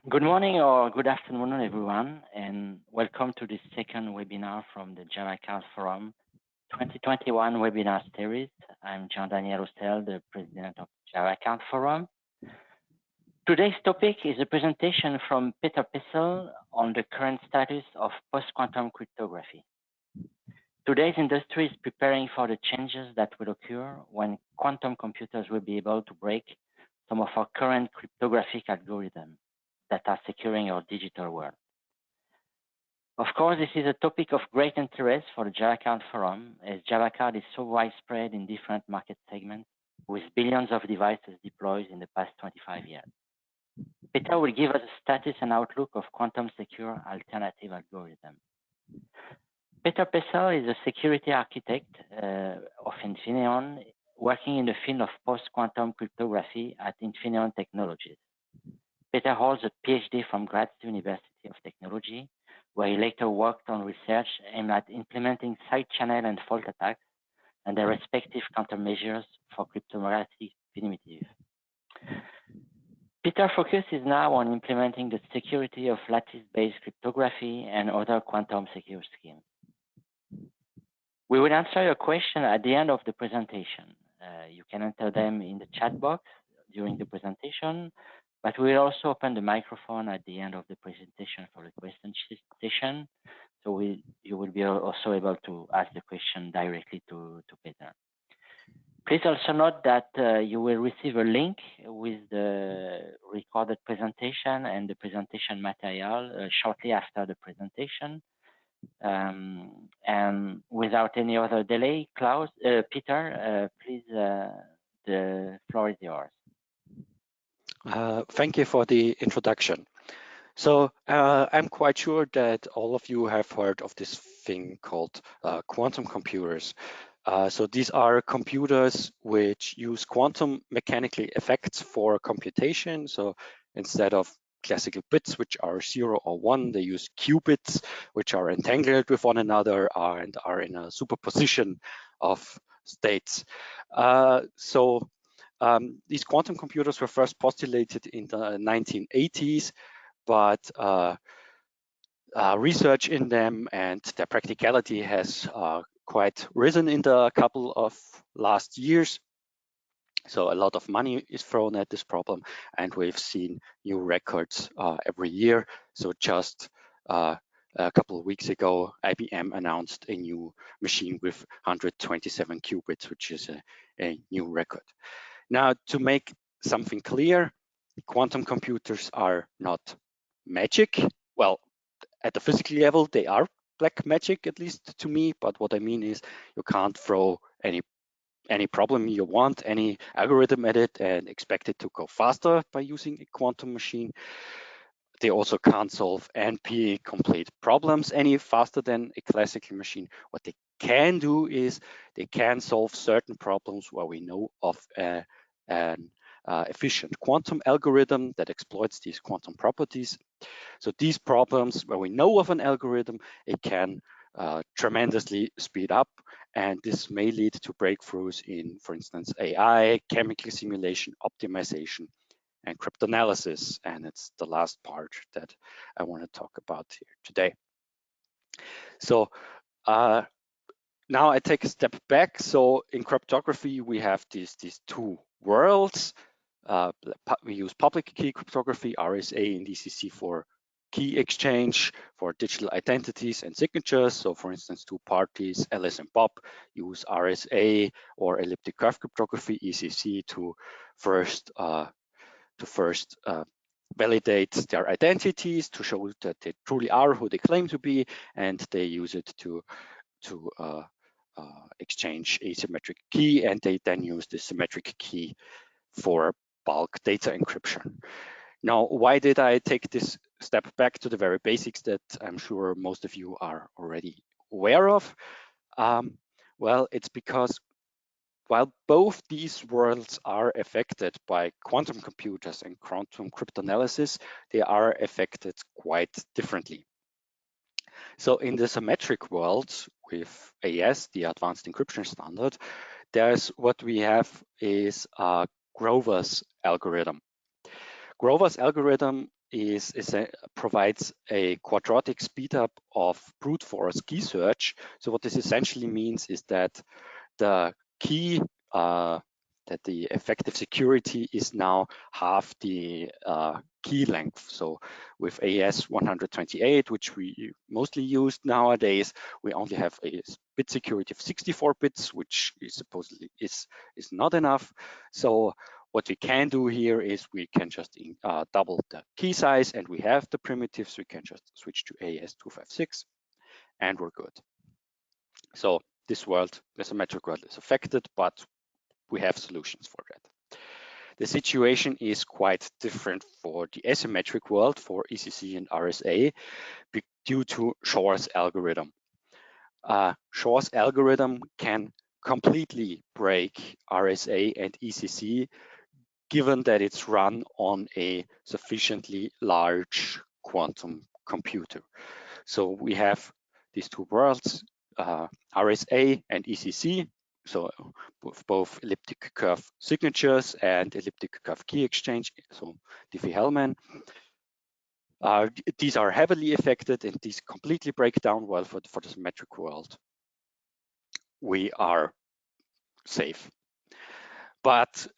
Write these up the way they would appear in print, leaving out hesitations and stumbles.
Good morning or good afternoon, everyone, and welcome to this second webinar from the Java Card Forum 2021 webinar series. I'm Jean-Daniel Roussel, the president of the Java Card Forum. Today's topic is a presentation from Peter Pessl on the current status of post-quantum cryptography. Today's industry is preparing for the changes that will occur when quantum computers will be able to break some of our current cryptographic algorithms that are securing our digital world. Of course, this is a topic of great interest for the Java Card Forum, as Java Card is so widespread in different market segments, with billions of devices deployed in the past 25 years. Peter will give us a status and outlook of quantum secure alternative algorithms. Peter Pessl is a security architect of Infineon, working in the field of post-quantum cryptography at Infineon Technologies. Peter holds a PhD from Graz University of Technology, where he later worked on research aimed at implementing side channel and fault attacks and their respective countermeasures for cryptographic primitives. Peter focuses now on implementing the security of lattice-based cryptography and other quantum secure schemes. We will answer your question at the end of the presentation. You can enter them in the chat box during the presentation, but we will also open the microphone at the end of the presentation for the question session. So you will be also able to ask the question directly to Peter. Please also note that you will receive a link with the recorded presentation and the presentation material shortly after the presentation. And without any other delay, Peter, please, the floor is yours. Thank you for the introduction. So I'm quite sure that all of you have heard of this thing called quantum computers. So these are computers which use quantum mechanical effects for computation. So instead of classical bits, which are 0 or 1, they use qubits, which are entangled with one another and are in a superposition of states. These quantum computers were first postulated in the 1980s, but research in them and their practicality has quite risen in the couple of last years. So a lot of money is thrown at this problem, and we've seen new records every year. So just a couple of weeks ago, IBM announced a new machine with 127 qubits, which is a new record. Now, to make something clear, quantum computers are not magic. Well, at the physical level, they are black magic, at least to me. But what I mean is you can't throw any problem you want, any algorithm at it and expect it to go faster by using a quantum machine. They also can't solve NP-complete problems any faster than a classical machine. What they can do is they can solve certain problems where we know of an efficient quantum algorithm that exploits these quantum properties. So these problems where we know of an algorithm, it can tremendously speed up, and this may lead to breakthroughs in, for instance, AI, chemical simulation, optimization, and cryptanalysis. And it's the last part that I want to talk about here today. So now I take a step back. So in cryptography, we have these two worlds. We use public key cryptography, RSA and DCC, for key exchange for digital identities and signatures. So for instance, two parties, Alice and Bob, use RSA or elliptic curve cryptography, ECC, to first validate their identities to show that they truly are who they claim to be, and they use it to exchange a symmetric key, and they then use the symmetric key for bulk data encryption. Now, why did I take this step back to the very basics that I'm sure most of you are already aware of? Well, it's because while both these worlds are affected by quantum computers and quantum cryptanalysis, they are affected quite differently. So in the symmetric world with AES, the advanced encryption standard, there's what we have is Grover's algorithm. Grover's algorithm provides a quadratic speedup of brute force key search. So what this essentially means is that the key that the effective security is now half the key length. So with AES 128, which we mostly use nowadays, we only have a bit security of 64 bits, which is supposedly is not enough. So what we can do here is we can just double the key size, and we have the primitives. We can just switch to AES 256, and we're good. So this world, the symmetric world, is affected, but we have solutions for that. The situation is quite different for the asymmetric world, for ECC and RSA, due to Shor's algorithm. Shor's algorithm can completely break RSA and ECC, given that it's run on a sufficiently large quantum computer. So we have these two worlds, RSA and ECC, so both elliptic curve signatures and elliptic curve key exchange, so Diffie-Hellman. These are heavily affected, and these completely break down. Well, for the symmetric world, we are safe. But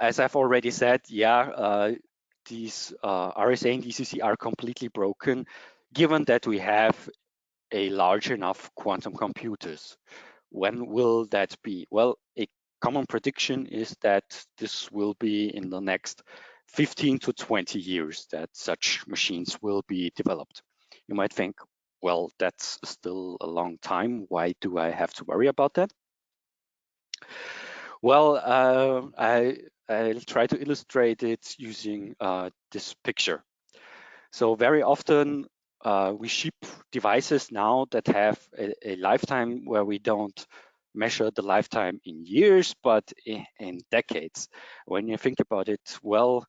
as I've already said, these RSA and ECC are completely broken, given that we have a large enough quantum computers. When will that be? Well, a common prediction is that this will be in the next 15 to 20 years that such machines will be developed. You might think, well, that's still a long time. Why do I have to worry about that? Well, I'll try to illustrate it using this picture. So very often we ship devices now that have a lifetime where we don't measure the lifetime in years, but in decades. When you think about it, well,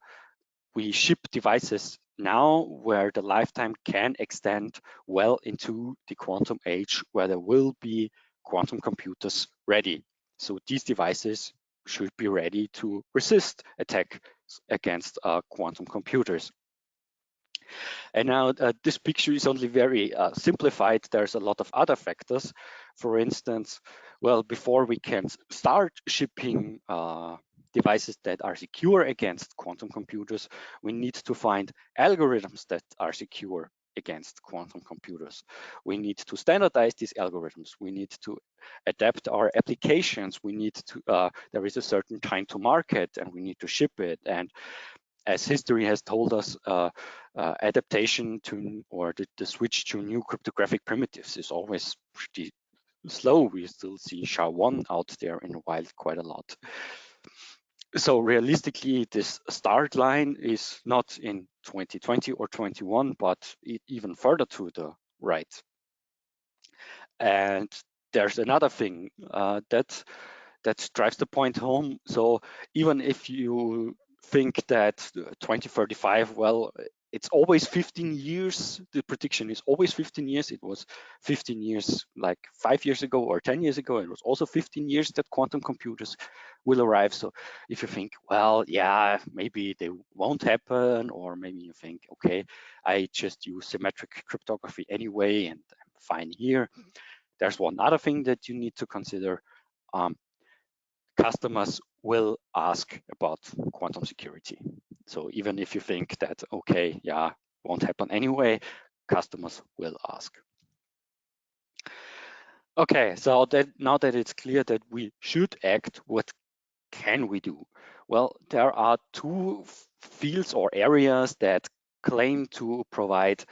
we ship devices now where the lifetime can extend well into the quantum age, where there will be quantum computers ready. So these devices should be ready to resist attacks against quantum computers. And now this picture is only very simplified. There's a lot of other factors. For instance, well, before we can start shipping devices that are secure against quantum computers, we need to find algorithms that are secure against quantum computers. We need to standardize these algorithms. We need to adapt our applications. We need to, there is a certain time to market, and we need to ship it. And as history has told us, adaptation to, or the switch to new cryptographic primitives is always pretty slow. We still see SHA-1 out there in the wild quite a lot. So realistically, this start line is not in 2020 or 21, but even further to the right. And there's another thing that drives the point home. So even if you think that 2035, well, it's always 15 years. The prediction is always 15 years. It was 15 years like 5 years ago or 10 years ago. It was also 15 years that quantum computers will arrive. So if you think, well, yeah, maybe they won't happen, or maybe you think, okay, I just use symmetric cryptography anyway, and I'm fine here. There's one other thing that you need to consider. Customers will ask about quantum security. So even if you think that, okay, yeah, won't happen anyway, customers will ask. Okay, so now that it's clear that we should act, what can we do? Well, there are two fields or areas that claim to provide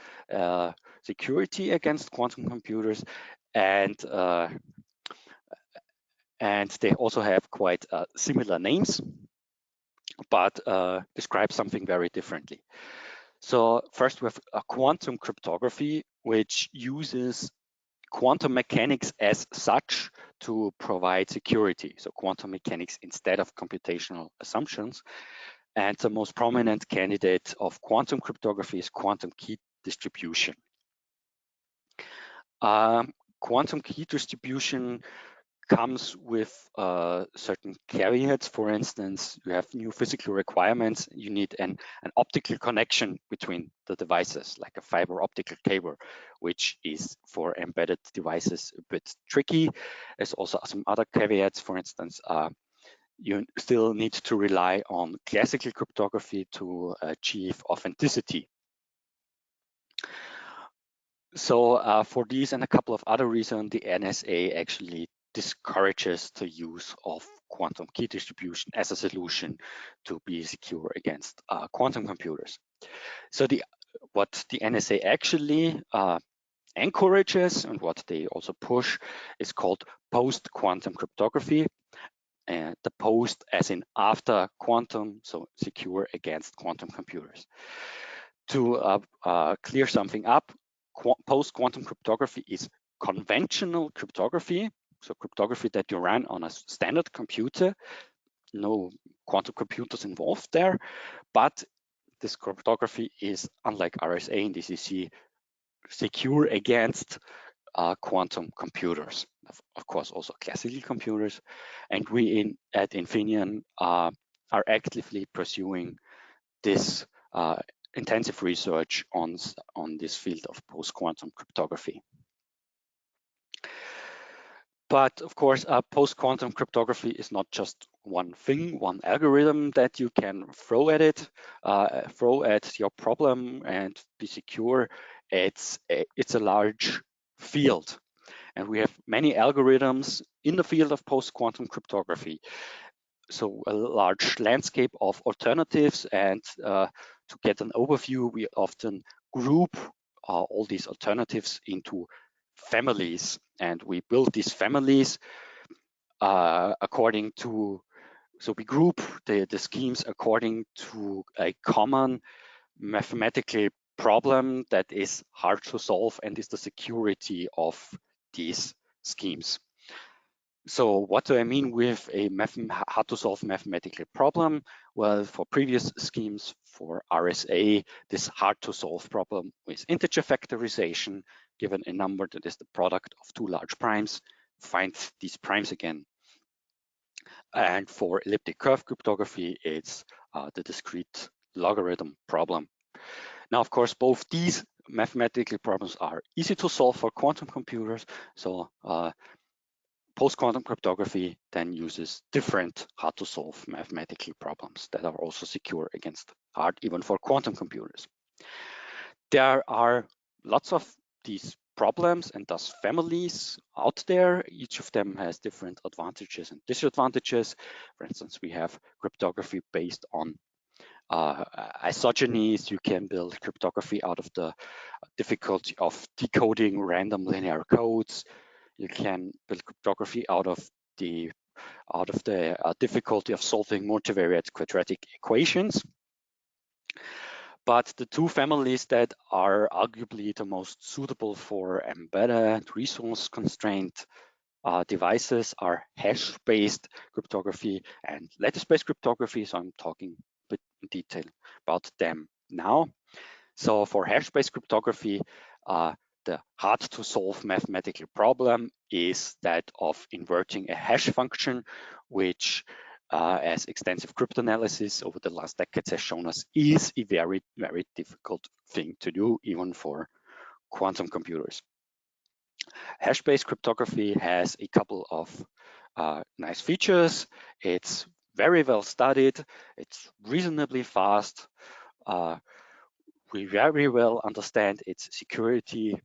security against quantum computers, and they also have quite similar names, but describe something very differently. So first we have a quantum cryptography, which uses quantum mechanics as such to provide security. So quantum mechanics instead of computational assumptions. And the most prominent candidate of quantum cryptography is quantum key distribution. Quantum key distribution comes with certain caveats. For instance, you have new physical requirements. You need an optical connection between the devices, like a fiber optical cable, which is for embedded devices a bit tricky. There's also some other caveats. For instance, you still need to rely on classical cryptography to achieve authenticity. So for these and a couple of other reasons, the NSA actually discourages the use of quantum key distribution as a solution to be secure against quantum computers. So what the NSA actually encourages and what they also push is called post-quantum cryptography. And the post as in after quantum, so secure against quantum computers. To clear something up, post-quantum cryptography is conventional cryptography, so cryptography that you run on a standard computer, no quantum computers involved there, but this cryptography is, unlike RSA and DCC, secure against quantum computers, of course also classical computers, and we at Infineon are actively pursuing this intensive research on this field of post-quantum cryptography. But of course, post-quantum cryptography is not just one thing, one algorithm that you can throw at it, throw at your problem and be secure. It's a large field, and we have many algorithms in the field of post-quantum cryptography. So a large landscape of alternatives, and to get an overview, we often group all these alternatives into families, and we build these families according to, so we group the schemes according to a common mathematical problem that is hard to solve and is the security of these schemes. So what do I mean with a hard to solve mathematical problem? Well, for previous schemes for RSA, this hard to solve problem with integer factorization, given a number that is the product of two large primes, find these primes again. And for elliptic curve cryptography, it's the discrete logarithm problem. Now, of course, both these mathematical problems are easy to solve for quantum computers. So post-quantum cryptography then uses different hard-to-solve mathematical problems that are also secure against hard, even for quantum computers. There are lots of these problems and thus families out there. Each of them has different advantages and disadvantages. For instance, we have cryptography based on isogenies. You can build cryptography out of the difficulty of decoding random linear codes. You can build cryptography out of the difficulty of solving multivariate quadratic equations. But the two families that are arguably the most suitable for embedded resource-constrained devices are hash-based cryptography and lattice-based cryptography. So I'm talking a bit in detail about them now. So for hash-based cryptography, the hard-to-solve mathematical problem is that of inverting a hash function, which as extensive cryptanalysis over the last decades has shown us is a very, very difficult thing to do, even for quantum computers. Hash-based cryptography has a couple of nice features. It's very well studied. It's reasonably fast. We very well understand its security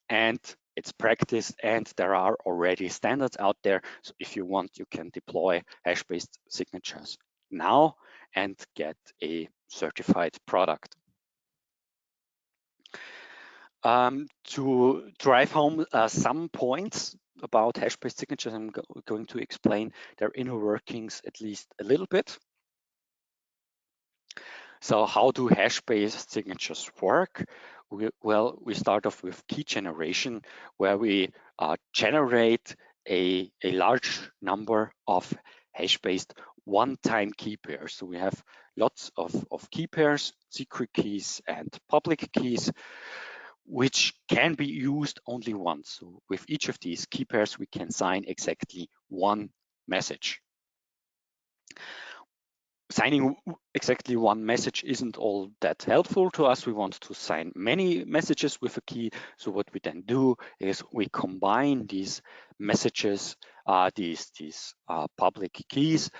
and its practice, and there are already standards out there. So if you want, you can deploy hash-based signatures now and get a certified product. To drive home some points about hash-based signatures, I'm going to explain their inner workings at least a little bit. So how do hash-based signatures work? We start off with key generation, where we generate a large number of hash-based one-time key pairs. So we have lots of key pairs, secret keys and public keys. which can be used only once. So with each of these key pairs, we can sign exactly one message. Signing exactly one message isn't all that helpful to us. We want to sign many messages with a key. So what we then do is we combine these messages, these public keys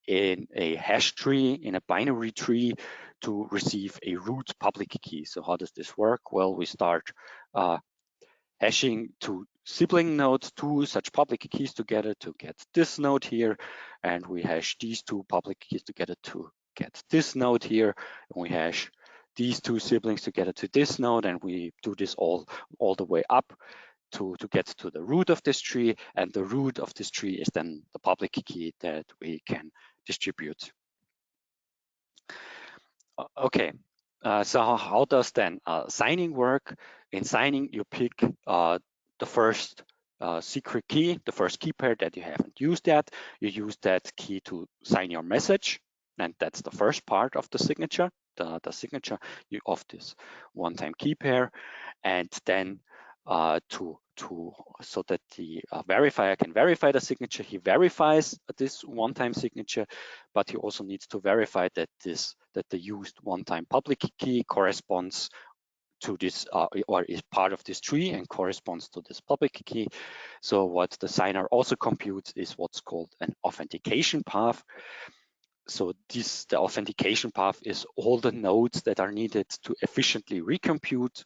in a hash tree, in a binary tree, to receive a root public key. So how does this work? Well, we start hashing two sibling nodes, two such public keys together to get this node here, and we hash these two public keys together to get this node here, and we hash these two siblings together to this node, and we do this all the way up to get to the root of this tree, and the root of this tree is then the public key that we can distribute. Okay, so how does then signing work? In signing, you pick the first secret key, the first key pair that you haven't used yet. You use that key to sign your message, and that's the first part of the signature, the signature of this one-time key pair, and then so that the verifier can verify the signature, he verifies this one-time signature, but he also needs to verify that the used one-time public key corresponds to this or is part of this tree and corresponds to this public key. So what the signer also computes is what's called an authentication path. So the authentication path is all the nodes that are needed to efficiently recompute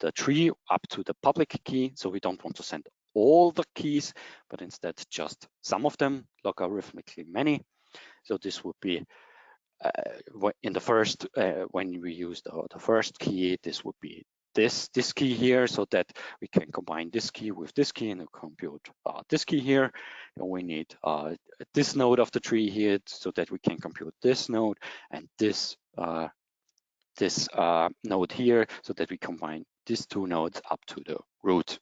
the tree up to the public key. So we don't want to send all the keys, but instead just some of them, logarithmically many. So this would be in the first, when we use the first key, this would be this key here, so that we can combine this key with this key and compute this key here. And we need this node of the tree here, so that we can compute this node and this node here, so that we combine these two nodes up to the root.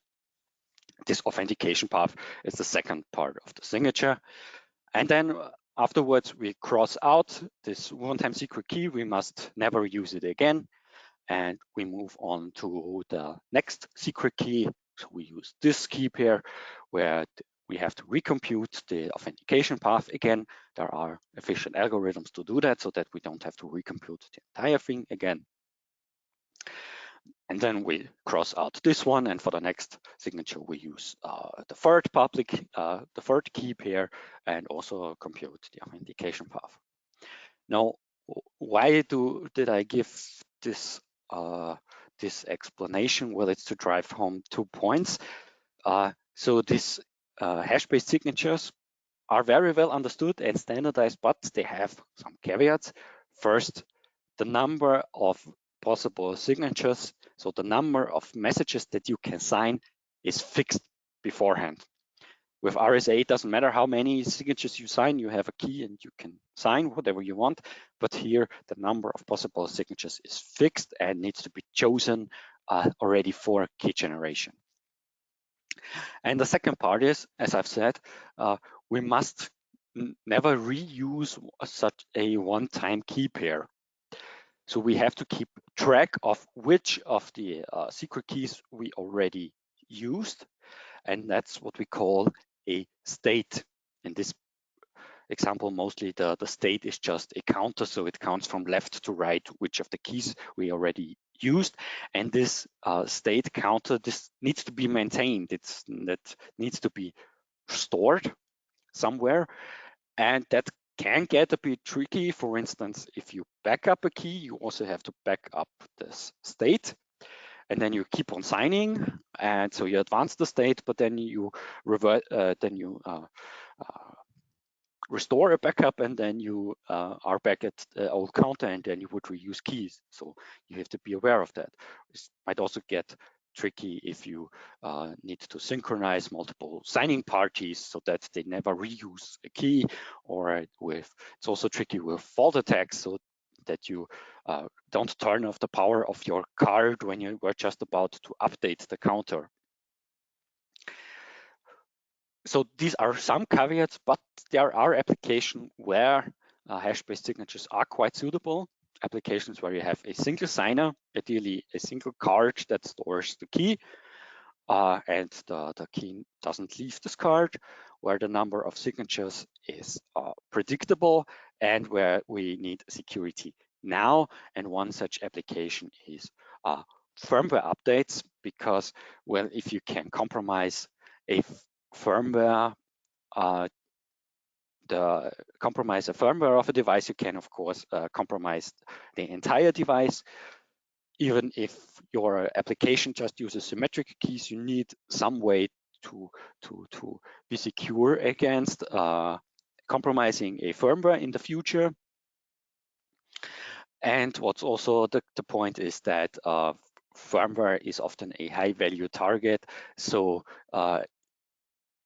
This authentication path is the second part of the signature. And then afterwards, we cross out this one-time secret key. We must never use it again. And we move on to the next secret key. So we use this key pair where we have to recompute the authentication path again. There are efficient algorithms to do that so that we don't have to recompute the entire thing again. And then we cross out this one, and for the next signature, we use the third key pair, and also compute the authentication path. Now, why did I give this this explanation? Well, it's to drive home 2 points. So these hash-based signatures are very well understood and standardized, but they have some caveats. First, the number of possible signatures, so the number of messages that you can sign, is fixed beforehand. With RSA, it doesn't matter how many signatures you sign, you have a key and you can sign whatever you want. But here, the number of possible signatures is fixed and needs to be chosen already for key generation. And the second part is, as I've said, we must never reuse such a one-time key pair. So we have to keep track of which of the secret keys we already used, and that's what we call a state. In this example, mostly the state is just a counter, so it counts from left to right which of the keys we already used, and this state counter, this needs to be maintained. That needs to be stored somewhere, and that can get a bit tricky. For instance, if you back up a key, you also have to back up this state, and then you keep on signing, and so you advance the state, but then you revert, restore a backup, and then you are back at the old counter, and then you would reuse keys. So you have to be aware of that. It might also get tricky if you need to synchronize multiple signing parties so that they never reuse a key, or it's also tricky with fault attacks, so that you don't turn off the power of your card when you were just about to update the counter. So these are some caveats, but there are applications where hash-based signatures are quite suitable. applications where you have a single signer, ideally a single card that stores the key, and the key doesn't leave this card, where the number of signatures is predictable, and where we need security now. And one such application is firmware updates, because, well, if you can compromise a firmware, compromise a firmware of a device, you can of course compromise the entire device. Even if your application just uses symmetric keys, you need some way to be secure against compromising a firmware in the future. And what's also the point is that firmware is often a high value target. So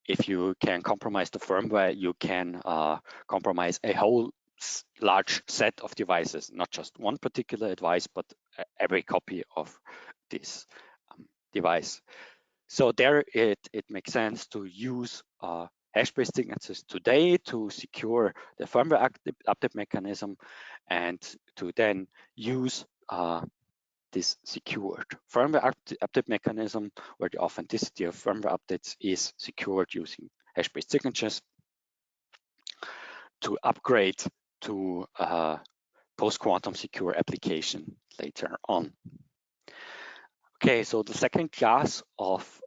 if you can compromise the firmware, you can compromise a whole large set of devices, not just one particular device, but every copy of this device. So there it makes sense to use hash-based signatures today to secure the firmware update mechanism, and to then use this secured firmware update mechanism, where the authenticity of firmware updates is secured using hash-based signatures, to upgrade to post-quantum secure application later on. Okay, so the second class of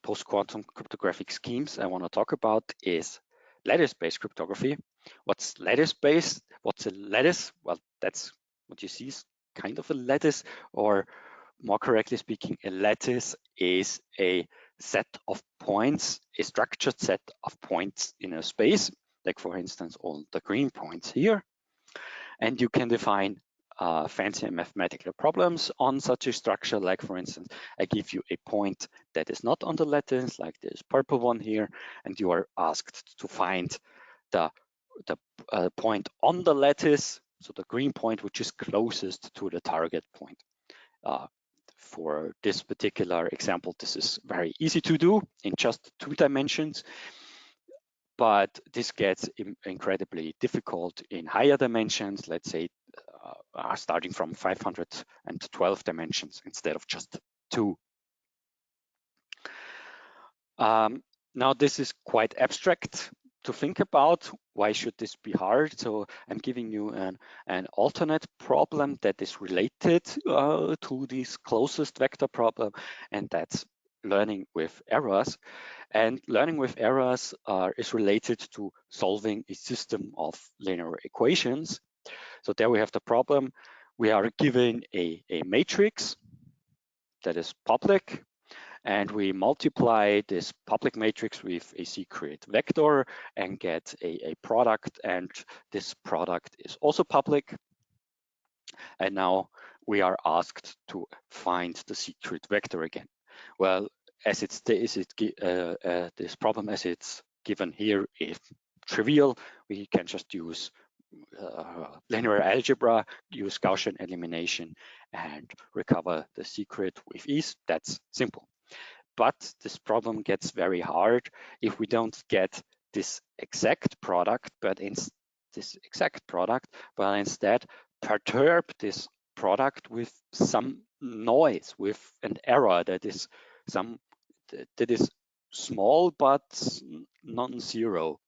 post-quantum cryptographic schemes I want to talk about is lattice-based cryptography. What's lattice-based? What's a lattice? Well, that's what you see is kind of a lattice, or more correctly speaking, a lattice is a set of points, a structured set of points in a space, like for instance, all the green points here. And you can define fancy mathematical problems on such a structure, like for instance, I give you a point that is not on the lattice, like this purple one here, and you are asked to find the point on the lattice, so the green point which is closest to the target point. For this particular example, this is very easy to do in just 2 dimensions, but this gets incredibly difficult in higher dimensions, let's say starting from 512 dimensions instead of just 2. Now this is quite abstract to think about. Why should this be hard? So I'm giving you an alternate problem that is related to this closest vector problem, and that's learning with errors. And learning with errors is related to solving a system of linear equations. So there we have the problem. We are given a matrix that is public, and we multiply this public matrix with a secret vector and get a product, and this product is also public. And now we are asked to find the secret vector again. Well, as this problem as it's given here is trivial. We can just use linear algebra, use Gaussian elimination, and recover the secret with ease. That's simple. But this problem gets very hard if we don't get this exact product, but instead perturb this product with some noise, with an error that is small but non-zero.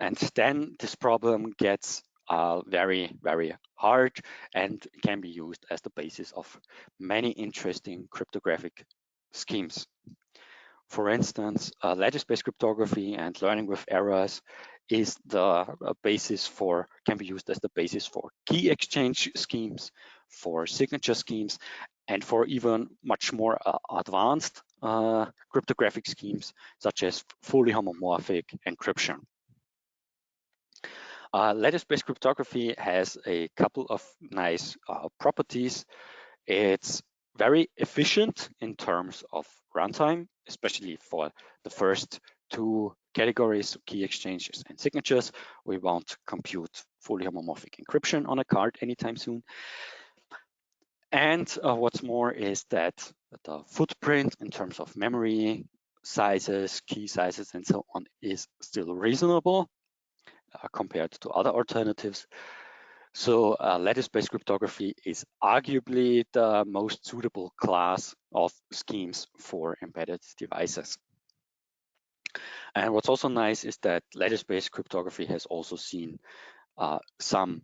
And then this problem gets very, very hard and can be used as the basis of many interesting cryptographic schemes. For instance, lattice-based cryptography and learning with errors is the basis for, can be used as the basis for key exchange schemes, for signature schemes, and for even much more advanced cryptographic schemes, such as fully homomorphic encryption. Lattice-based cryptography has a couple of nice properties. It's very efficient in terms of runtime, especially for the first 2 categories, key exchanges and signatures. We won't compute fully homomorphic encryption on a card anytime soon. And what's more is that the footprint in terms of memory sizes, key sizes, and so on is still reasonable. compared to other alternatives. So lattice-based cryptography is arguably the most suitable class of schemes for embedded devices. And what's also nice is that lattice-based cryptography has also seen some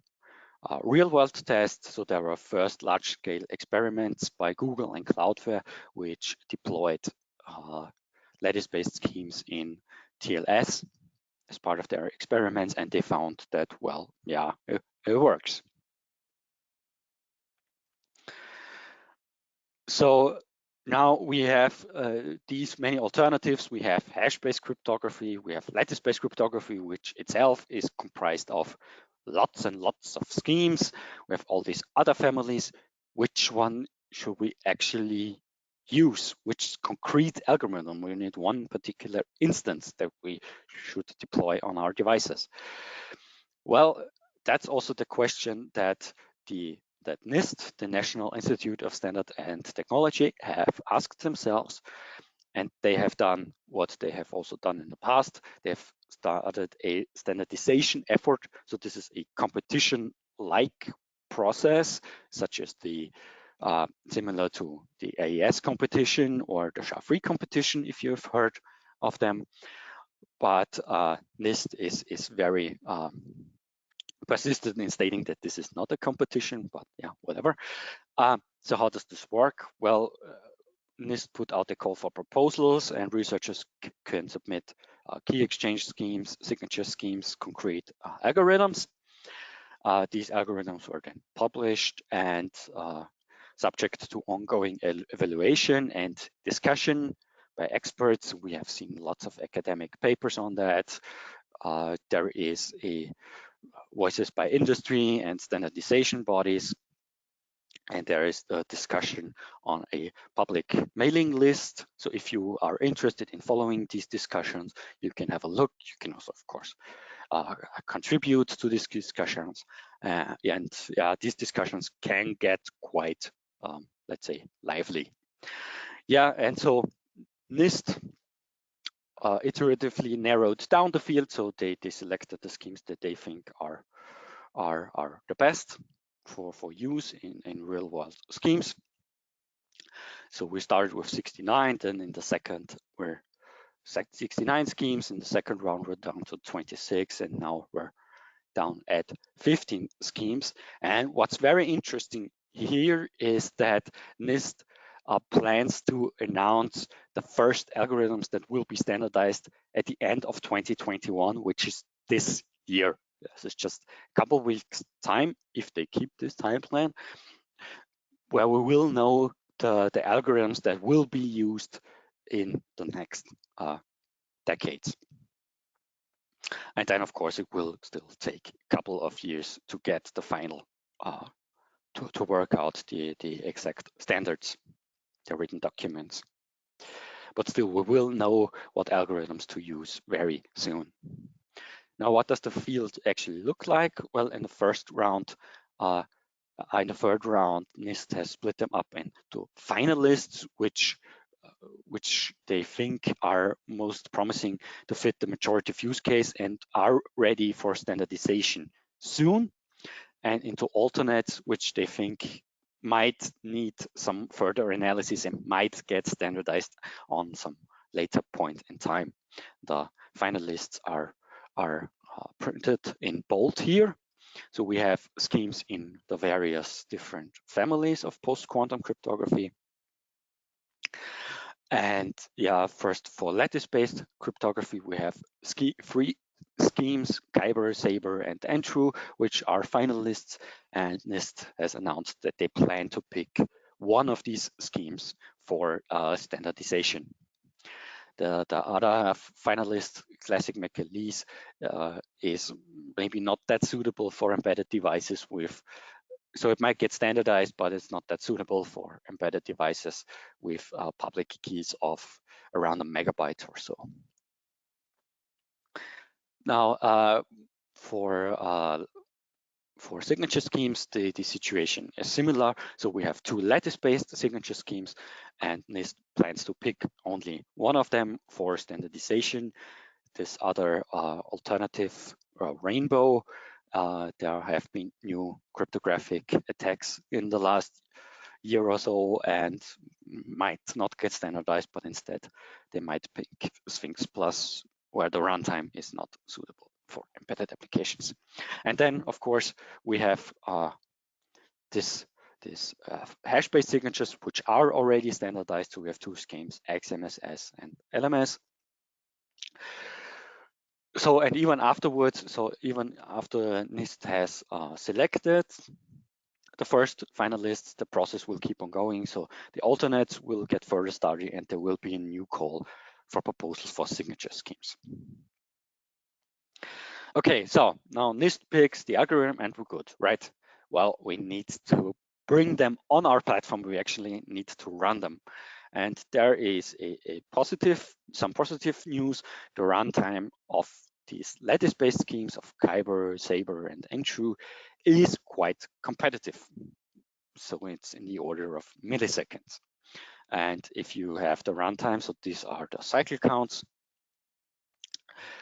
real-world tests. So there were first large-scale experiments by Google and Cloudflare, which deployed lattice-based schemes in TLS as part of their experiments, and they found that, well, yeah, it works. So now we have these many alternatives. We have hash-based cryptography, we have lattice-based cryptography, which itself is comprised of lots and lots of schemes. We have all these other families. Which one should we actually use? Which concrete algorithm? We need one particular instance that we should deploy on our devices. Well, that's also the question that NIST, the National Institute of Standard and Technology, have asked themselves, and they have done what they have also done in the past. They have started a standardization effort. So this is a competition-like process, such as the similar to the AES competition or the SHA-3 competition, if you've heard of them. But NIST is very persisted in stating that this is not a competition, but yeah, whatever. So how does this work? Well, NIST put out a call for proposals, and researchers can submit key exchange schemes, signature schemes, concrete algorithms. These algorithms were then published and subject to ongoing evaluation and discussion by experts. We have seen lots of academic papers on that. There is a voices by industry and standardization bodies. And there is a discussion on a public mailing list. So if you are interested in following these discussions, you can have a look. You can also, of course, contribute to these discussions. And yeah, these discussions can get quite, let's say, lively. Yeah, and so NIST iteratively narrowed down the field. So they selected the schemes that they think are the best for use in real world schemes. So we started with 69, then in the second we're 69 schemes. In the second round we're down to 26, and now we're down at 15 schemes. And what's very interesting here is that NIST plans to announce the first algorithms that will be standardized at the end of 2021, which is this year. This is just a couple of weeks time, if they keep this time plan, where we will know the algorithms that will be used in the next decades. And then, of course, it will still take a couple of years to get the final, to work out the exact standards, the written documents. But still, we will know what algorithms to use very soon. Now, what does the field actually look like? Well, in the first round, in the third round, NIST has split them up into finalists, which they think are most promising to fit the majority of use case and are ready for standardization soon, and into alternates, which they think might need some further analysis and might get standardized on some later point in time. The finalists are printed in bold here. So we have schemes in the various different families of post-quantum cryptography. And yeah, first for lattice-based cryptography, we have three schemes, Kyber, Saber, and Entru, which are finalists, and NIST has announced that they plan to pick one of these schemes for standardization. The other finalist, Classic McAleese, is maybe not that suitable for embedded devices so it might get standardized, but it's not that suitable for embedded devices with public keys of around a megabyte or so. Now, for signature schemes, the situation is similar. So we have two lattice-based signature schemes, and NIST plans to pick only one of them for standardization. This other alternative rainbow. There have been new cryptographic attacks in the last year or so and might not get standardized, but instead they might pick Sphinx Plus, where the runtime is not suitable for embedded applications. And then, of course, we have this hash-based signatures, which are already standardized. So we have two schemes, XMSS and LMS. So, and even afterwards, so even after NIST has selected the first finalists, the process will keep on going. So the alternates will get further study and there will be a new call for proposals for signature schemes. Okay, so now NIST picks the algorithm and we're good, right? Well, we need to bring them on our platform. We actually need to run them. And there is some positive news. The runtime of these lattice-based schemes of Kyber, Saber, and Enshu is quite competitive. So it's in the order of milliseconds. And if you have the runtime, so these are the cycle counts.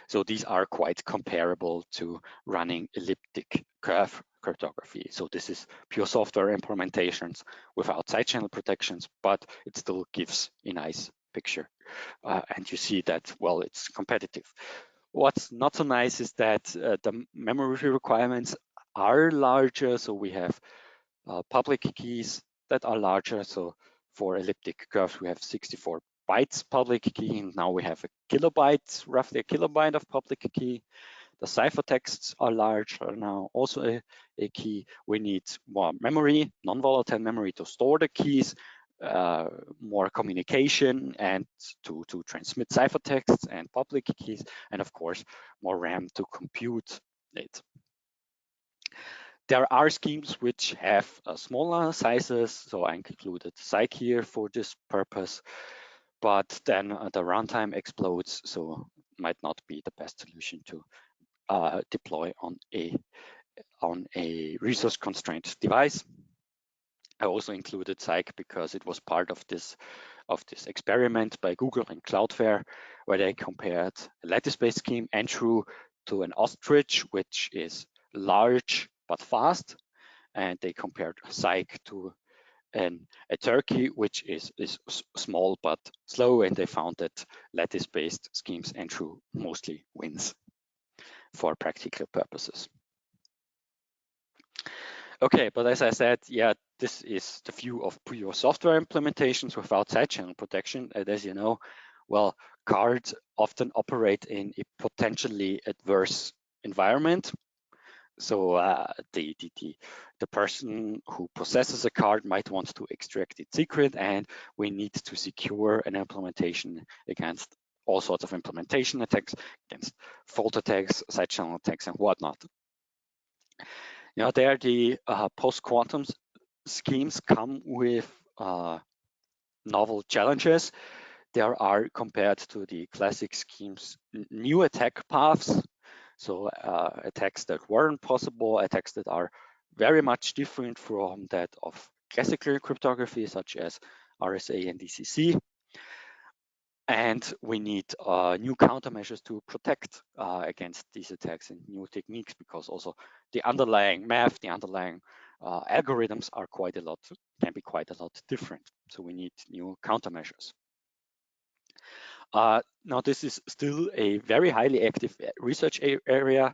So these are quite comparable to running elliptic curve cryptography. So this is pure software implementations without side channel protections, but it still gives a nice picture. And you see that, well, it's competitive. What's not so nice is that the memory requirements are larger. So we have public keys that are larger. So for elliptic curves, we have 64 bytes public key, and now we have roughly a kilobyte of public key. The ciphertexts are larger now, also a key. We need more memory, non-volatile memory to store the keys, more communication and to transmit ciphertexts and public keys, and of course, more RAM to compute it. There are schemes which have smaller sizes, so I included Psych here for this purpose, but then the runtime explodes, so might not be the best solution to deploy on a resource-constrained device. I also included Psych because it was part of this experiment by Google and Cloudflare, where they compared a lattice-based scheme Enshu to an ostrich, which is large but fast, and they compared Psych to a turkey, which is small but slow, and they found that lattice-based schemes Enshu mostly wins for practical purposes. Okay, but as I said, yeah, this is the view of pure software implementations without side channel protection. And as you know, well, cards often operate in a potentially adverse environment. So the person who possesses a card might want to extract its secret, and we need to secure an implementation against all sorts of implementation attacks, against fault attacks, side channel attacks, and whatnot. Now, there the post-quantum schemes come with novel challenges. There are, compared to the classic schemes, new attack paths. So attacks that weren't possible, attacks that are very much different from that of classical cryptography, such as RSA and DCC. And we need new countermeasures to protect against these attacks and new techniques, because also the underlying math, the underlying algorithms can be quite a lot different. So we need new countermeasures. Now, this is still a very highly active research area.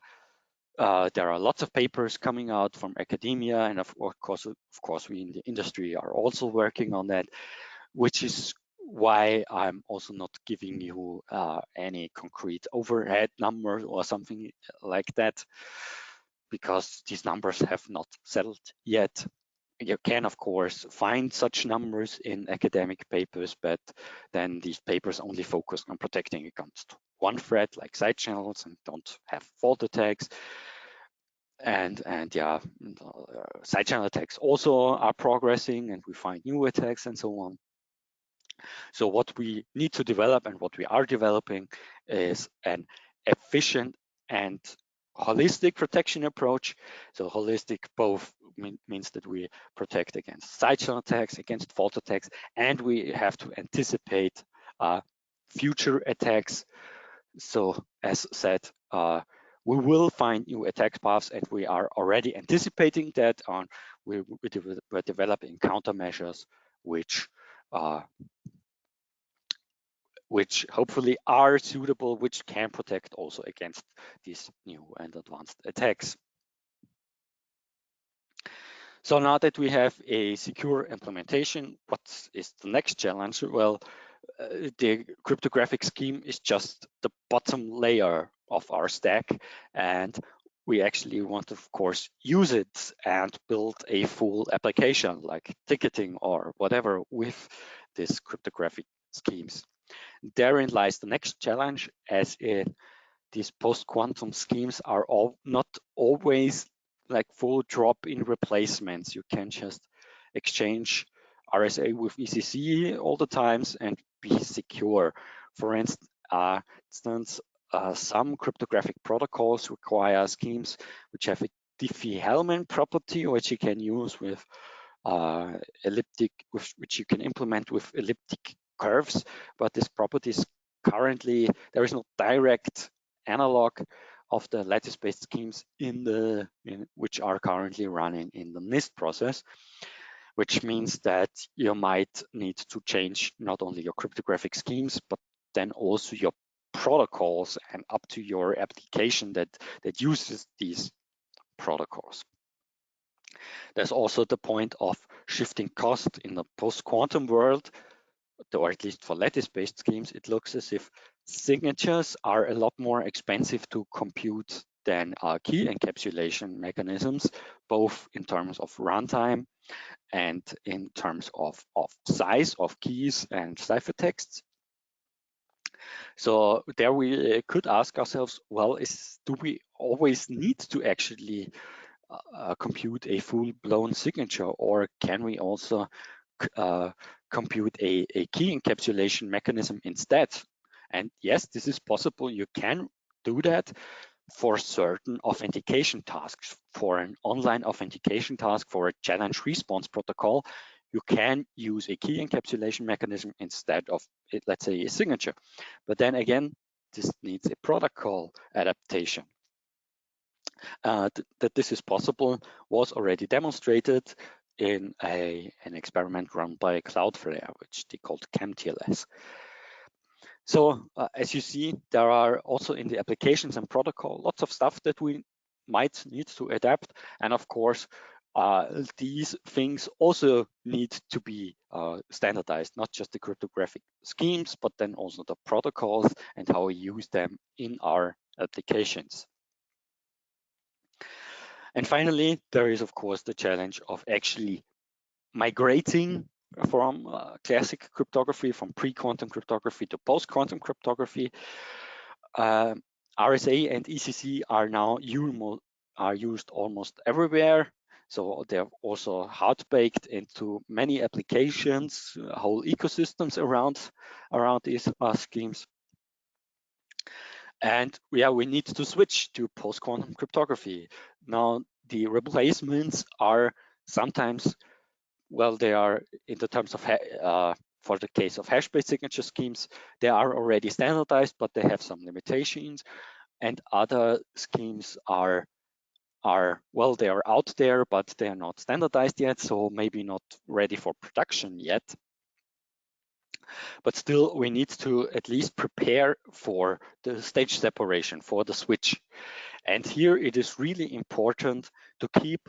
There are lots of papers coming out from academia, and of course, we in the industry are also working on that, which is why I'm also not giving you any concrete overhead number or something like that, because these numbers have not settled yet. You can, of course, find such numbers in academic papers, but then these papers only focus on protecting against one threat, like side channels, and don't have fault attacks. And yeah, side channel attacks also are progressing, and we find new attacks and so on. So what we need to develop, and what we are developing, is an efficient and holistic protection approach. So holistic both means that we protect against side channel attacks, against fault attacks, and we have to anticipate future attacks. So as said, we will find new attack paths, and we are already anticipating that. We're developing countermeasures which hopefully are suitable, which can protect also against these new and advanced attacks. So now that we have a secure implementation, what is the next challenge? Well, the cryptographic scheme is just the bottom layer of our stack, and we actually want to, of course, use it and build a full application like ticketing or whatever with these cryptographic schemes. Therein lies the next challenge, as these post-quantum schemes are not always like full drop-in replacements. You can just exchange RSA with ECC all the times and be secure. For instance, some cryptographic protocols require schemes which have a Diffie-Hellman property, which you can use with which you can implement with elliptic curves, but this property is currently, there is no direct analog of the lattice-based schemes which are currently running in the NIST process, which means that you might need to change not only your cryptographic schemes, but then also your protocols and up to your application that uses these protocols. There's also the point of shifting cost in the post-quantum world, or at least for lattice-based schemes. It looks as if signatures are a lot more expensive to compute than key encapsulation mechanisms, both in terms of runtime and in terms of size of keys and ciphertexts. So there we could ask ourselves, well, do we always need to actually compute a full-blown signature, or can we also compute a key encapsulation mechanism instead? And yes, this is possible. You can do that for certain authentication tasks. For an online authentication task, for a challenge response protocol, you can use a key encapsulation mechanism instead of, let's say, a signature. But then again, this needs a protocol adaptation. That this is possible was already demonstrated in an experiment run by Cloudflare, which they called CamTLS. So as you see, there are also in the applications and protocol lots of stuff that we might need to adapt. And of course, these things also need to be standardized, not just the cryptographic schemes, but then also the protocols and how we use them in our applications. And finally, there is, of course, the challenge of actually migrating from classic cryptography, from pre-quantum cryptography to post-quantum cryptography. RSA and ECC are now used almost everywhere. So they're also hard-baked into many applications, whole ecosystems around these schemes. And yeah, we need to switch to post-quantum cryptography. Now, the replacements are sometimes, well, they are in the terms of, for the case of hash-based signature schemes, they are already standardized, but they have some limitations. And other schemes are well, they are out there, but they are not standardized yet, so maybe not ready for production yet. But still, we need to at least prepare for the stage separation, for the switch. And here it is really important to keep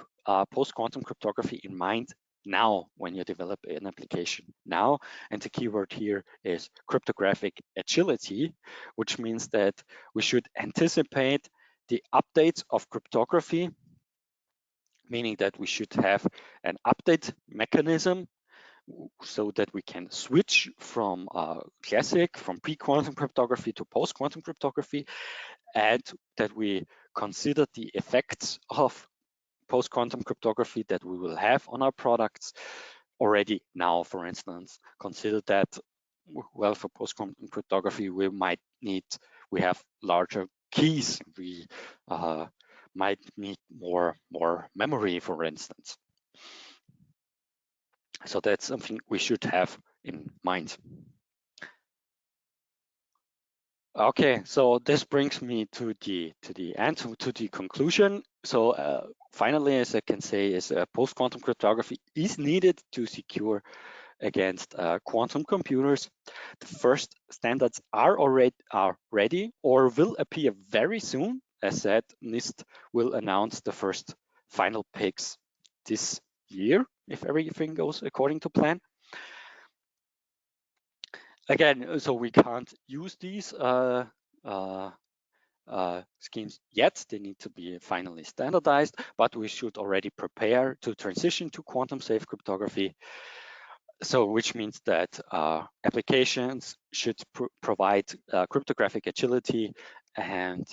post-quantum cryptography in mind now when you develop an application now. And the keyword here is cryptographic agility, which means that we should anticipate the updates of cryptography, meaning that we should have an update mechanism so that we can switch from from pre-quantum cryptography to post-quantum cryptography, and that we consider the effects of post-quantum cryptography that we will have on our products already now. For instance, consider that, well, for post-quantum cryptography, we have larger keys. We might need more memory, for instance. So that's something we should have in mind. Okay, so this brings me to the end, to the conclusion. So finally, as I can say, is post-quantum cryptography is needed to secure against quantum computers. The first standards are ready or will appear very soon. As said, NIST will announce the first final picks this year if everything goes according to plan. Again, so we can't use these schemes yet. They need to be finally standardized, but we should already prepare to transition to quantum safe cryptography. So which means that applications should provide cryptographic agility and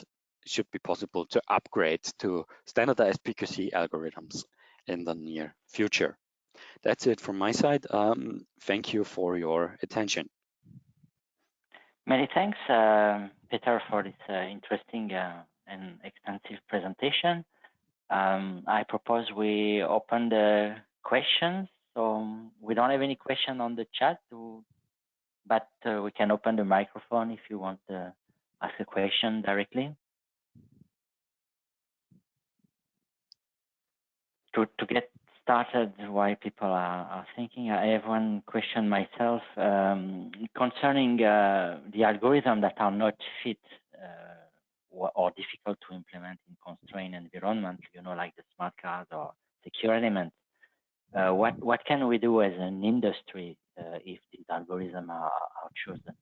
should be possible to upgrade to standardized PQC algorithms in the near future. That's it from my side. Thank you for your attention. Many thanks, Peter, for this interesting and extensive presentation. I propose we open the questions. So we don't have any question on the chat, but we can open the microphone if you want to ask a question directly. To get started, while people are thinking, I have one question myself concerning the algorithm that are not fit or difficult to implement in constrained environment, like the smart cards or secure elements. What can we do as an industry if these algorithms are chosen?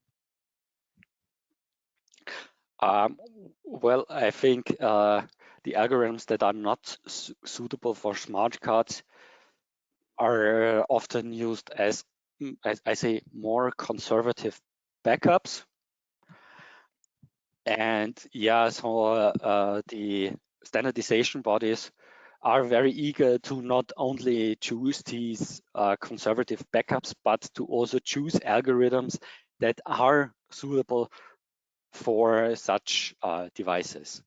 Well, I think the algorithms that are not suitable for smart cards are often used as I say, more conservative backups. And yeah, so the standardization bodies are very eager to not only choose these conservative backups, but to also choose algorithms that are suitable for such devices.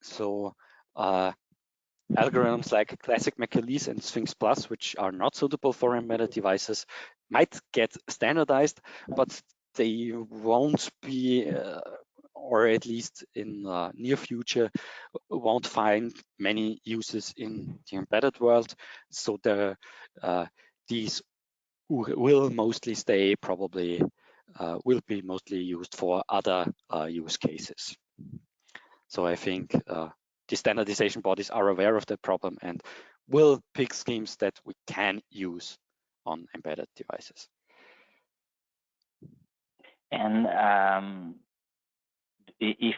So algorithms like classic Mac-Elise and Sphinx Plus, which are not suitable for embedded devices, might get standardized, but they won't be, or at least in the near future, won't find many uses in the embedded world. So these will mostly stay, probably will be mostly used for other use cases. So I think the standardization bodies are aware of the problem and will pick schemes that we can use on embedded devices. And if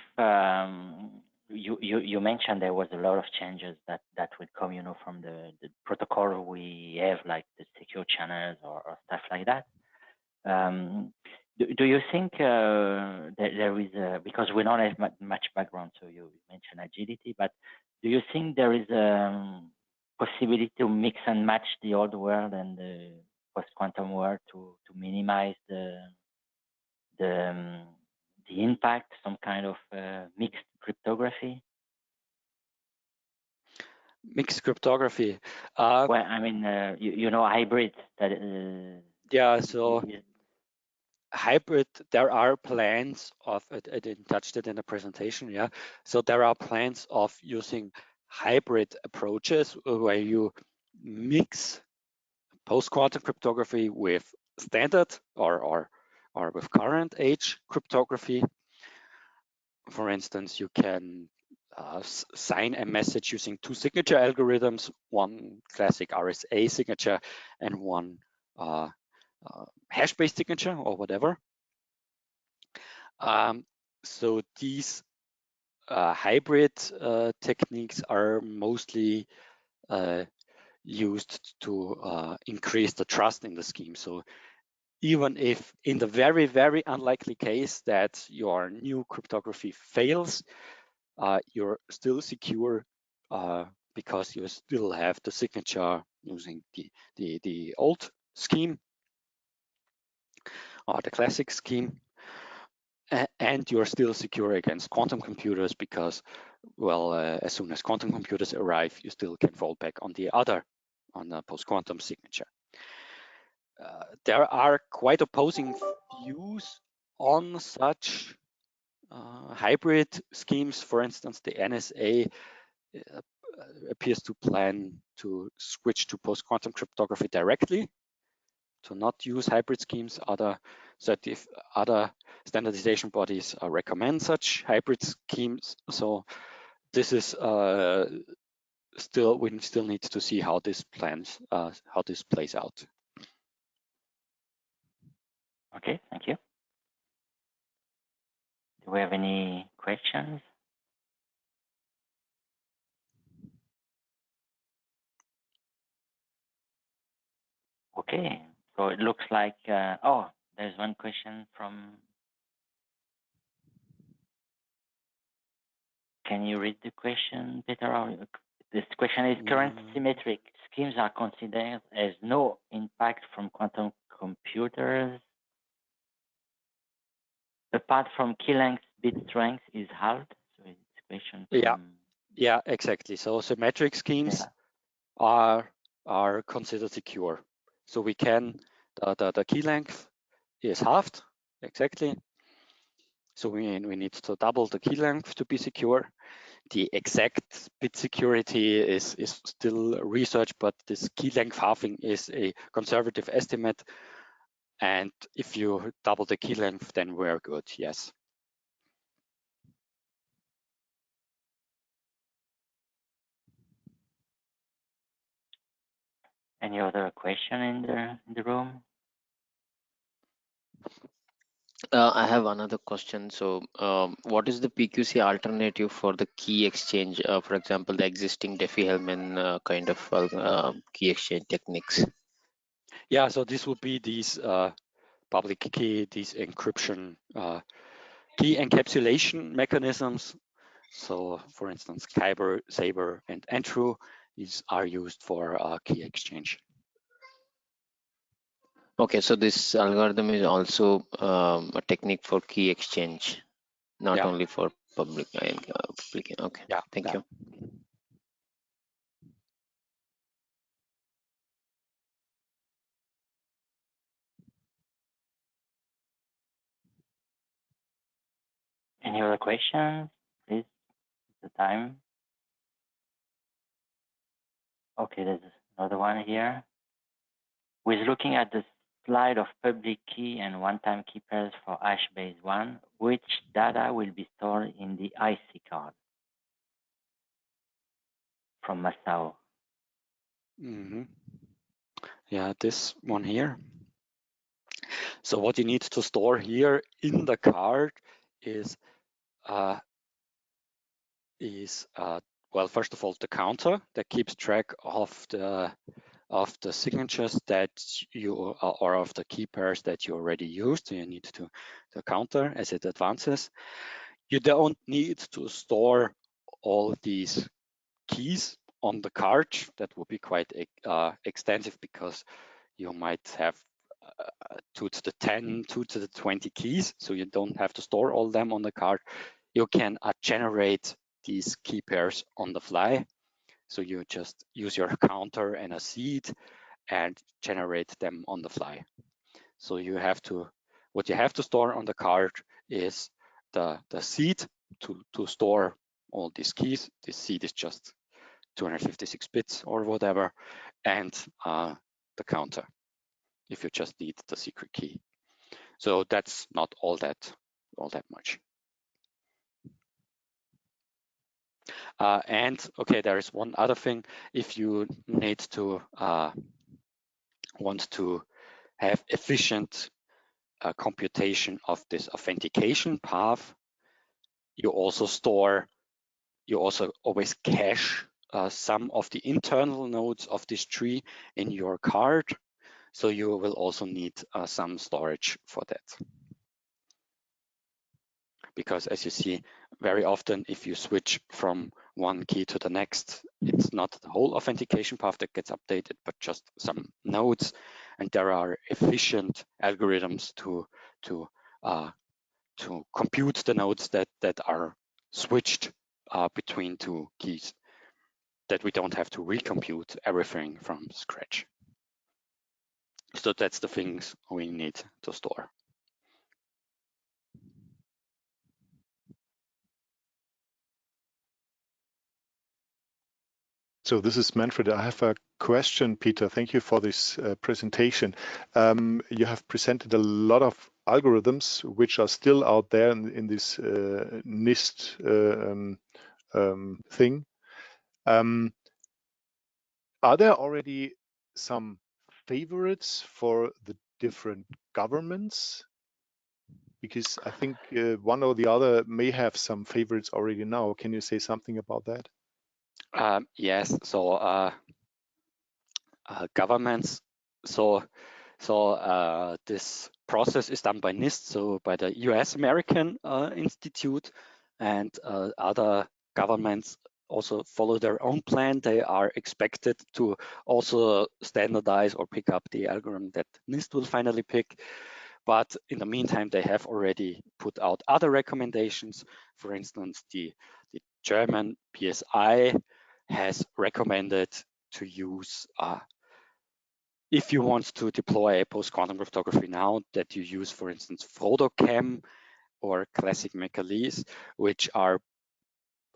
you mentioned there was a lot of changes that would come, from the protocol we have, like the secure channels or stuff like that. Do you think there is because we don't have much background, so you mentioned agility, but do you think there is a possibility to mix and match the old world and the post-quantum world to minimize the impact, some kind of mixed cryptography? Mixed cryptography. Well, I mean, hybrid. Yeah, so hybrid, there are plans of, I didn't touch it in the presentation, yeah. So there are plans of using hybrid approaches where you mix post-quantum cryptography with standard or with current age cryptography. For instance, you can sign a message using two signature algorithms, one classic RSA signature and one hash-based signature or whatever. So these hybrid techniques are mostly used to increase the trust in the scheme. So even if in the very, very unlikely case that your new cryptography fails, you're still secure because you still have the signature using the old scheme or the classic scheme. And you're still secure against quantum computers because, well, as soon as quantum computers arrive, you still can fall back on the post-quantum signature. There are quite opposing views on such hybrid schemes. For instance, the NSA appears to plan to switch to post-quantum cryptography directly, to not use hybrid schemes. Other standardization bodies recommend such hybrid schemes. So this is we still need to see how this plays out. Okay, thank you. Do we have any questions? Okay, so it looks like, oh, there's one question from, can you read the question, Peter? This question is, current symmetric schemes are considered as no impact from quantum computers. Apart from key length, bit strength is halved. So it's a question from... Yeah, exactly. So symmetric schemes are considered secure. So we can, the key length is halved, exactly. So we need to double the key length to be secure. The exact bit security is still research, but this key length halving is a conservative estimate. And if you double the key length, then we're good, yes. Any other question in the room? I have another question. So what is the PQC alternative for the key exchange? For example, the existing Diffie-Hellman kind of key exchange techniques. Yeah, so this would be these public key, these encryption key encapsulation mechanisms. So for instance, Kyber, Saber, and Entru, these are used for key exchange. Okay, so this algorithm is also a technique for key exchange, not only for public. Okay, yeah, thank you. Any other questions? Please, the time. Okay, there's another one here. With looking at the slide of public key and one-time key pairs for hash-based one, which data will be stored in the IC card? From Masao. Yeah, this one here. So what you need to store here in the card is well, first of all, the counter that keeps track of the signatures that you or of the key pairs that you already used. So you need to counter as it advances. You don't need to store all these keys on the card. That would be quite extensive, because you might have 2 to the 10, 2 to the 20 keys. So you don't have to store all them on the card. You can generate these key pairs on the fly. So you just use your counter and a seed and generate them on the fly. So what you have to store on the card is the seed to store all these keys. This seed is just 256 bits or whatever, and the counter if you just need the secret key. So that's not all that much. And okay, there is one other thing. If you need to want to have efficient computation of this authentication path, you also always cache some of the internal nodes of this tree in your card. So you will also need some storage for that. Because as you see, very often if you switch from one key to the next, it's not the whole authentication path that gets updated, but just some nodes. And there are efficient algorithms to compute the nodes that are switched between two keys, that we don't have to recompute everything from scratch. So that's the things we need to store. So this is Manfred. I have a question, Peter. Thank you for this presentation. You have presented a lot of algorithms which are still out there in this NIST thing. Are there already some favorites for the different governments? Because I think one or the other may have some favorites already now. Can you say something about that? Yes. So governments. So this process is done by NIST, so by the U.S. American Institute, and other governments also follow their own plan. They are expected to also standardize or pick up the algorithm that NIST will finally pick. But in the meantime, they have already put out other recommendations. For instance, the German BSI has recommended to use if you want to deploy a post-quantum cryptography now, that you use, for instance, FrodoChem or classic Mechalese, which are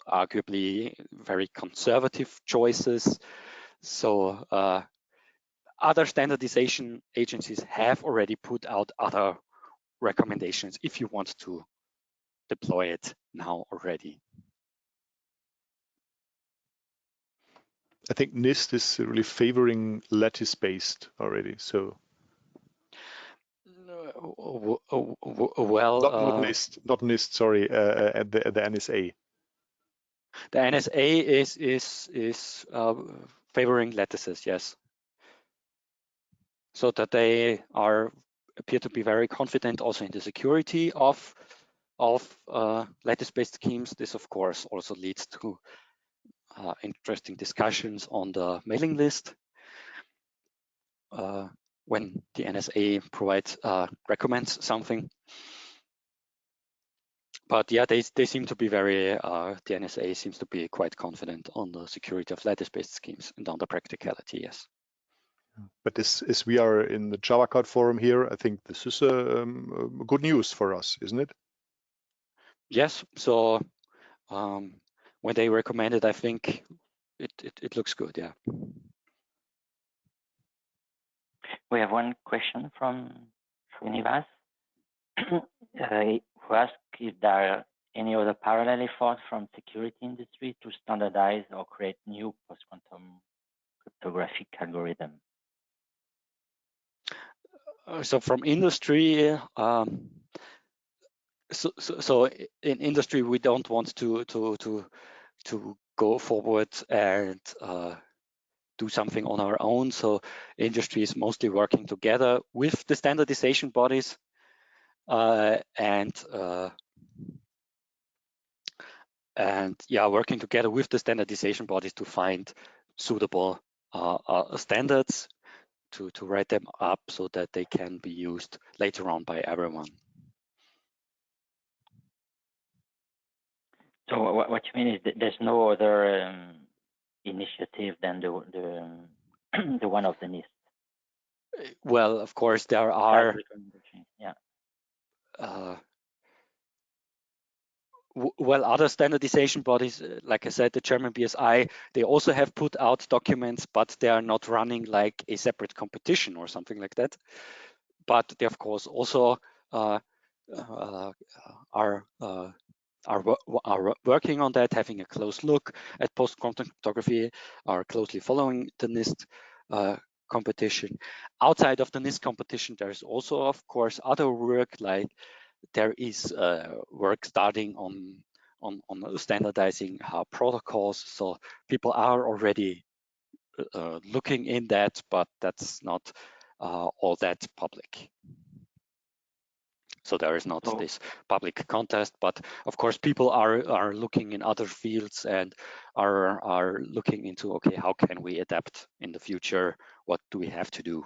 arguably very conservative choices. So other standardization agencies have already put out other recommendations if you want to deploy it now already. I think NIST is really favoring lattice-based already. So well, not NIST. Sorry, at the NSA. The NSA is favoring lattices, yes. So that they appear to be very confident also in the security of lattice-based schemes. This, of course, also leads to interesting discussions on the mailing list when the NSA recommends something. But yeah, they seem to be the NSA seems to be quite confident on the security of lattice-based schemes and on the practicality, yes. But as we are in the Java Code forum here, I think this is good news for us, isn't it? Yes. So when they recommend it, I think it looks good. Yeah. We have one question from Srinivas, who asks if there are any other parallel efforts from security industry to standardize or create new post-quantum cryptographic algorithm. So from industry, so in industry we don't want to go forward and do something on our own. So industry is mostly working together with the standardization bodies and yeah, working together with the standardization bodies to find suitable standards to write them up so that they can be used later on by everyone. So what you mean is that there's no other initiative than the one of the NIST? Well, of course, there are. Yeah. Well, other standardization bodies, like I said, the German BSI, they also have put out documents, but they are not running like a separate competition or something like that. But they, of course, also are working on that, having a close look at post-quantum cryptography, are closely following the NIST competition. Outside of the NIST competition, there's also, of course, other work, like there is work starting on standardizing protocols. So people are already looking in that, but that's not all that public. So there is not this public contest, but of course people are looking in other fields and are looking into, okay, how can we adapt in the future? What do we have to do?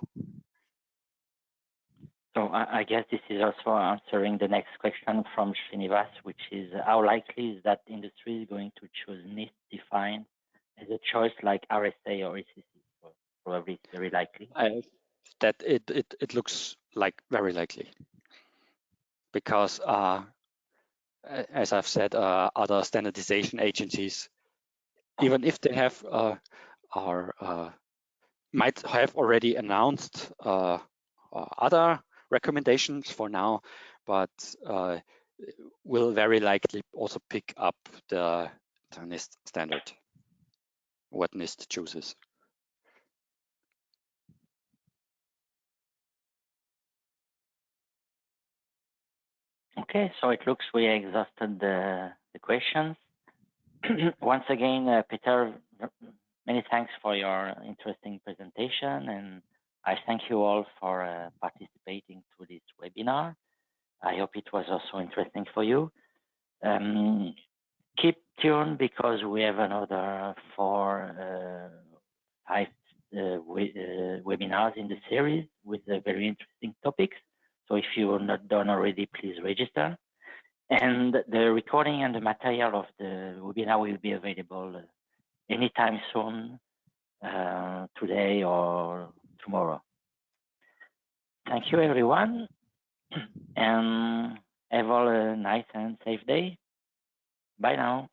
So I guess this is also answering the next question from Srinivas, which is how likely is that industry is going to choose NIST defined as a choice like RSA or ECC? So probably it's very likely. That it looks like very likely, because as I've said, other standardization agencies, even if they have are might have already announced other recommendations for now, but will very likely also pick up the NIST standard, what NIST chooses. Okay, so it looks we exhausted the questions. Once again, Peter, many thanks for your interesting presentation, and I thank you all for participating to this webinar. I hope it was also interesting for you. Keep tuned because we have another 4, 5 webinars in the series with very interesting topics. So if you're not done already, please register. And the recording and the material of the webinar will be available anytime soon, today or tomorrow. Thank you, everyone, and have all a nice and safe day. Bye now.